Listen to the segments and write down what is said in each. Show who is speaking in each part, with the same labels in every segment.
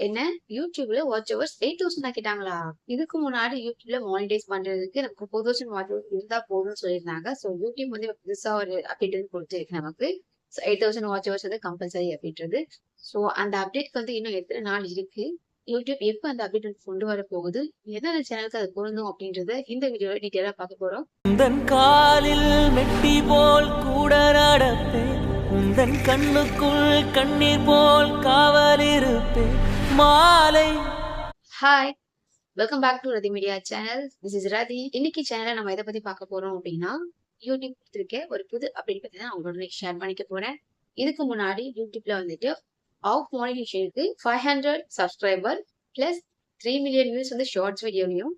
Speaker 1: என்ன யூடியூப்ல watch hours 8000 ஆக்கிட்டாங்களா? இதுக்கு முன்னாடி யூடியூப்ல மானிடைஸ் பண்றதுக்கு நமக்கு 4000 வாட்ச் ஹவர்ஸ் இருந்தா போதும்னு சொல்லியிருந்தாங்க. ஸோ யூடியூப் வந்து புதுசா ஒரு அப்டேட் வந்து கொடுத்துருக்கு நமக்கு. 8000 வாட்ச் ஹவர்ஸ் வந்து கம்பல்சரி அப்படின்றது. ஸோ அந்த அப்டேட்க்கு வந்து இன்னும் எத்தனை நாள் இருக்கு? யூடியூப் எப்ப அந்த அப்டேட் வந்து கொண்டு வர போகுது? எந்தெந்த சேனலுக்கு அது பொருந்தும் அப்படின்றத இந்த வீடியோல டீட்டெயிலா பார்க்க போறோம்.
Speaker 2: உந்தன் காலில் மெட்டி போல் கூட நடப்பேன், உந்தன் கண்ணுக்குள் கண்ணீர் போல் காவல் இருப்பேன் மாலை.
Speaker 1: Hi, welcome back to Rati media channel. This is ரதி. இன்னைக்கு சேனலை நம்ம எதை பத்தி பார்க்க போறோம் அப்படின்னா, யூடியூப் கொடுத்துருக்க ஒரு புது அப்டேட் பத்தி தான் அவங்களோட ஷேர் பண்ணிக்க போறேன். இதுக்கு முன்னாடி யூடியூப்ல வந்துட்டு ஆஃப் மானிடைசேஷனுக்கு 500 சப்ஸ்கிரைபர் பிளஸ் 3 மில்லியன் வியூஸ் வந்து ஷார்ட்ஸ் வீடியோலையும்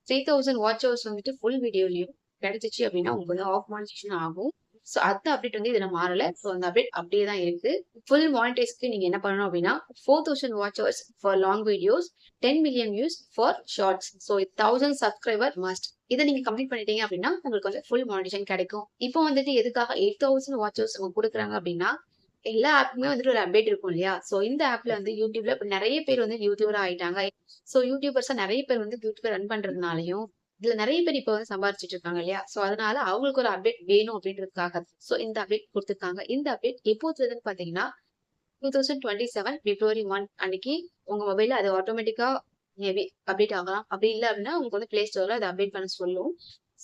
Speaker 1: 3000 வாட்ச் ஹவர்ஸ் வந்துட்டு ஃபுல் வீடியோலையும் கிடைச்சிச்சு அப்படின்னா உங்களுக்கு வந்து ஆஃப் மானிடைசேஷன் ஆகும். ஸோ அந்த அப்டேட் வந்து இதுல மாறல. ஸோ அந்த அப்டேட் அப்படியே தான் இருக்கு. ஃபுல் மானிடைஸ்க்கு நீங்க என்ன பண்ணணும் அப்படின்னா 4000 watch hours for long videos, 10 million views for shorts. So 1000 subscriber must. இதை நீங்க கம்ப்ளீட் பண்ணிட்டீங்க அப்படின்னா உங்களுக்கு வந்து ஃபுல் மானிடைசேஷன் கிடைக்கும். இப்போ வந்துட்டு எதுக்காக 8000 வாட்ச் ஹவர்ஸ் அவங்க கொடுக்குறாங்க அப்படின்னா, எல்லா ஆப்புமே வந்துட்டு ஒரு அப்டேட் இருக்கும் இல்லையா? ஸோ இந்த ஆப்ல வந்து யூடியூப்ல இப்ப நிறைய பேர் வந்து யூடியூபர் ஆயிட்டாங்க. ஸோ யூடியூபர்ஸா நிறைய பேர் வந்து யூடியூபர் ரன் பண்றதுனாலயும் இதுல நிறைய பேர் இப்ப வந்து சம்பாரிச்சிட்டு இருக்காங்க இல்லையா? சோ அதனால அவங்களுக்கு ஒரு அப்டேட் வேணும் அப்படின்றதுக்காக சோ இந்த அப்டேட் கொடுத்திருக்காங்க. இந்த அப்டேட் எப்போதுல இருந்து பாத்தீங்கன்னா 2027 பிப்ரவரி 1 அன்னைக்கு உங்க மொபைல்ல அது ஆட்டோமேட்டிக்கா மேபி அப்டேட் ஆகலாம். அப்படி இல்லை அப்படின்னா உங்களுக்கு வந்து பிளே ஸ்டோர்ல அதை அப்டேட் பண்ண சொல்லும்.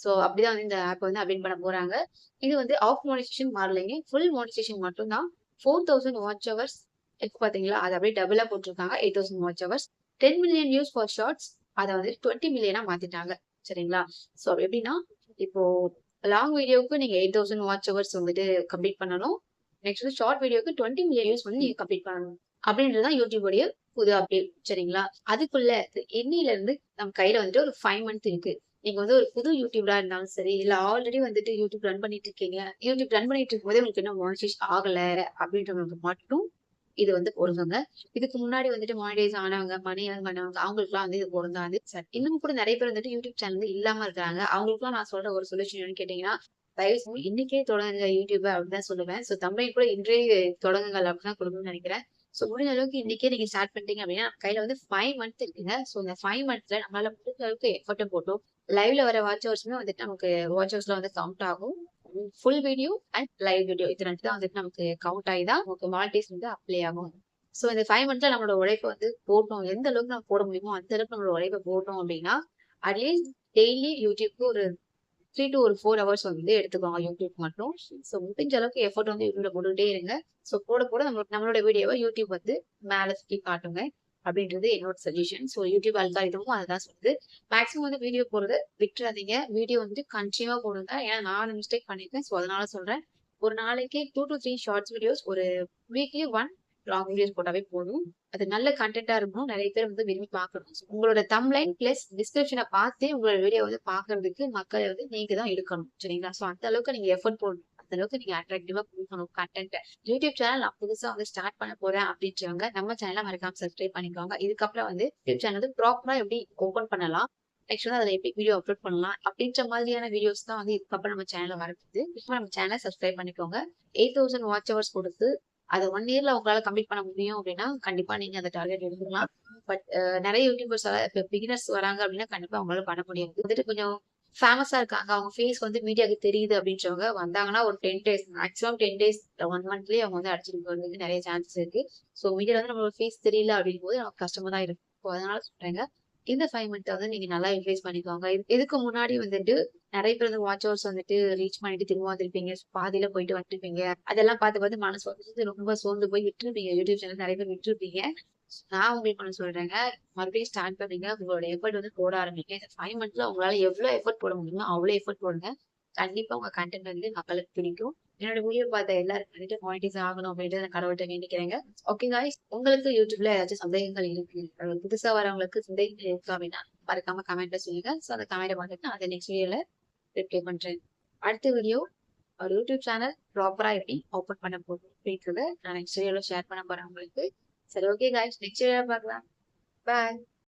Speaker 1: சோ அப்படிதான் வந்து இந்த ஆப் வந்து அப்டேட் பண்ண போறாங்க. இது வந்து ஆஃப் மானிடைசேஷன் மாறலைங்க, ஃபுல் மானிடைசேஷன் மட்டும் தான். 4000 வாட்ச் ஹவர்ஸ் இருக்கு பாத்தீங்களா, அது அப்படியே டபுளா போட்டிருக்காங்க. 8000 watch hours, 10 million views for shorts, அதை வந்து 20 மில்லியனா மாத்திட்டாங்க. சரிங்களா? சோ எப்படின்னா, இப்போ லாங் வீடியோவுக்கு நீங்க 8000 வாட்ச் ஹவர்ஸ் வந்துட்டு கம்ப்ளீட் பண்ணணும். நெக்ஸ்ட் வந்து ஷார்ட் வீடியோக்கு 20 மில்லியன் வியூஸ் வந்து நீங்க கம்ப்ளீட் பண்ணணும். அப்படின்றதுதான் யூடியூபோடைய புது அப்டேட். சரிங்களா? அதுக்குள்ள இன்னையில இருந்து நம்ம கையில வந்துட்டு ஒரு 5 மந்த் இருக்கு. நீங்க வந்து ஒரு புது யூடியூபரா இருந்தாலும் சரி, இல்ல ஆல்ரெடி வந்துட்டு யூடியூப் ரன் பண்ணிட்டு இருக்கீங்க. யூடியூப் ரன் பண்ணிட்டு இருக்கும்போதே உங்களுக்கு இன்னும் மானிடைஸ் ஆகல அப்படின்றவங்களுக்கு மட்டும் இது வந்து பொருந்துங்க. இதுக்கு முன்னாடி வந்துட்டு மானிடைஸ் ஆனவங்க, மணி ஏர்ன் பண்ணவங்க அவங்களுக்குலாம் வந்து இது பொருந்தாது. இன்னும் கூட நிறைய பேர் வந்துட்டு யூடியூப் சேனல் வந்து இல்லாம இருக்காங்க. அவங்களுக்குலாம் நான் சொல்ற ஒரு சொல்யூஷன் என்னன்னு கேட்டீங்கன்னா, தயவு செஞ்சு இன்னைக்கே தொடங்குங்க யூடியூப் அப்படின்னு தான் சொல்லுவேன். ஸோ தம்பி கூட இன்றே தொடங்குங்கள் அப்படின்னு தான் கொடுக்கணும்னு நினைக்கிறேன். ஸோ முடிஞ்ச அளவுக்கு இன்னைக்கே நீங்க ஸ்டார்ட் பண்ணிட்டீங்க அப்படின்னா நம்ம கையில வந்து 5 மந்த் இருக்குங்க. ஸோ இந்த 5 மந்த்ஸ்ல நம்மளால முடிஞ்ச அளவுக்கு எஃபர்ட்டும் போட்டோம். லைவ்ல வர வாட்ச் ஹவர்ஸ்மே வந்துட்டு நமக்கு வாட்ச் ஹவர்ஸ்ல வந்து கவுண்ட் ஆகும். Full video and live video இது 2 தான் வந்துட்டு நமக்கு கவுண்ட் ஆகி தான் நமக்கு மானிடைஸ் வந்து அப்ளை ஆகும். சோ இந்த 5 மந்த்ஸ்ல நம்மளோட உழைப்பை வந்து போட்டோம். எந்த அளவுக்கு நம்ம போட முடியுமோ அந்த அளவுக்கு நம்மளோட உழைப்பை போட்டோம் அப்படின்னா, அட்லீஸ்ட் டெய்லி யூடியூப்க்கு ஒரு 3 to ஒரு 4 ஹவர்ஸ் வந்து எடுத்துக்கோங்க யூடியூப் மட்டும். சோ முடிஞ்ச அளவுக்கு எஃபோர்ட் வந்து யூடியூப்ல போட்டுட்டே இருங்க. சோ போட போட நம்மளோட வீடியோவை யூடியூப் வந்து மேல சுத்தி காட்டுங்க அப்படின்றது என்னோட சஜஷன். சோ யூடியூப் அல்காரிதமும் அதுதான் சொல்லுது. மேக்ஸிமம் வந்து வீடியோ போடுறத விட்டுறாதீங்க. வீடியோ வந்து கண்டினியூவா போடுங்க. ஏன்னா நான் மிஸ்டேக் பண்ணிருக்கேன். சோ அதனால சொல்றேன். ஒரு நாளைக்கு 2 to 3 ஷார்ட்ஸ் வீடியோஸ், ஒரு வீக்லி 1 லாங் வீடியோஸ் போட்டாவே போதும். அது நல்ல கண்டென்ட்டா இருக்கணும். நிறைய பேர் வந்து விரும்பி பார்க்கணும். உங்களோட தம்ப்லைன் பிளஸ் டிஸ்கிரிப்ஷனை பார்த்தே உங்களோட வீடியோ வந்து பார்க்கறதுக்கு மக்களை வந்து நீங்க தான் எடுக்கணும். சரிங்களா? சோ அந்த அளவுக்கு நீங்க எஃபர்ட் போடணும். அந்த அளவுக்கு நீங்க அட்ராக்டிவா கொடுக்கணும் கண்டென்ட். யூடியூப் சேனல் நான் புதுசா வந்து ஸ்டார்ட் பண்ண போறேன் அப்படின்றவங்க நம்ம சேனலை மறக்காம சப்ஸ்கிரைப் பண்ணிக்கோங்க. இதுக்கப்புறம் வந்து யூடியூப் சேனல் வந்து ப்ராப்பரா எப்படி ஓபன் பண்ணலாம், நெக்ஸ்ட் வந்து அதில் எப்படி வீடியோ அப்லோட் பண்ணலாம் அப்படின்ற மாதிரியான வீடியோஸ் தான் வந்து இதுக்கப்புறம் நம்ம சேனல்ல வரப்போகுது. இப்போ நம்ம சேனலை சப்ஸ்கிரைப் பண்ணிக்கோங்க. 8000 வாட்ச் ஹவர்ஸ் கொடுத்து அதை 1 இயர்ல உங்களால கம்ப்ளீட் பண்ண முடியும் அப்படின்னா கண்டிப்பா நீங்க அந்த டார்கெட் எடுத்துக்கலாம். பட் நிறைய யூடியூபர்ஸ் இப்போ பிகினர்ஸ் வராங்க அப்படின்னா கண்டிப்பா அவங்களால பண்ண முடியாது. வந்துட்டு கொஞ்சம் ஃபேமஸா இருக்காங்க, அவங்க ஃபேஸ் வந்து மீடியாவுக்கு தெரியுது அப்படின்றவங்க வந்தாங்கன்னா ஒரு 10 டேஸ், மேக்ஸிமம் 10 டேஸ் 1 மந்த்லயே அவங்க வந்து அடிச்சிட்டு போறதுக்கு நிறைய சான்சஸ் இருக்கு. ஸோ மீடியால வந்து நம்மளோட ஃபேஸ் தெரியல அப்படின் போது நமக்கு கஷ்டமா தான் இருக்கும். அதனால சொல்றேங்க, இந்த 5 மந்த் வந்து நீங்க நல்லா யூட்டிலைஸ் பண்ணிக்கோங்க. இதுக்கு முன்னாடி வந்துட்டு நிறைய பேர் வந்து வாட்ச் ஹவர்ஸ் வந்துட்டு ரீச் பண்ணிட்டு திரும்ப வந்திருப்பீங்க. பாதியில போயிட்டு வந்துருப்பீங்க. அதெல்லாம் பார்த்து பார்த்து மனசு வந்து ரொம்ப சோர்ந்து போய் விட்டுருப்பீங்க. யூடியூப் சேனல் நிறைய பேர் விட்டுருப்பீங்க. நான் உங்களுக்கு ஒண்ணு சொல்றேங்க. மறுபடியும் ஸ்டார்ட் பண்ணீங்க. உங்களோட எஃபர்ட் வந்து போட ஆரம்பிங்க. இந்த 5 மந்த்ஸ்ல உங்களால எவ்வளவு எஃபர்ட் போட முடியுமோ அவ்வளவு எஃபர்ட் போடுங்க. கண்டிப்பா உங்க கண்டென்ட் வந்து மக்களுக்கு பிடிக்கும். என்னோட வீடியோ பார்த்த எல்லாரும் வந்துட்டு மானிடைஸ் ஆகணும் அப்படின்றத நான் கடவுள்கிட்ட வேண்டிக்கிறேங்க. ஓகே காய்ஸ், உங்களுக்கு யூடியூப்ல ஏதாச்சும் சந்தேகங்கள் இருக்கு, புதுசா வரவங்களுக்கு சந்தேகங்கள் இருக்கு அப்படின்னா மறக்காம கமெண்ட்ல சொல்லுங்க. ஸோ அந்த கமெண்ட்டை பார்த்துட்டு அதை நெக்ஸ்ட் வீடியோல ரிப்ளை பண்றேன். அடுத்த வீடியோ ஒரு யூடியூப் சேனல் ப்ராப்பரா எப்படி ஓபன் பண்ண போகுது அப்படின்றத நான் நெக்ஸ்ட் வீடியோல ஷேர் பண்ண போறேன் உங்களுக்கு. சரி, ஓகே காய்ஸ், நெக்ஸ்ட் வீடியோ பார்க்கலாம். பாய்.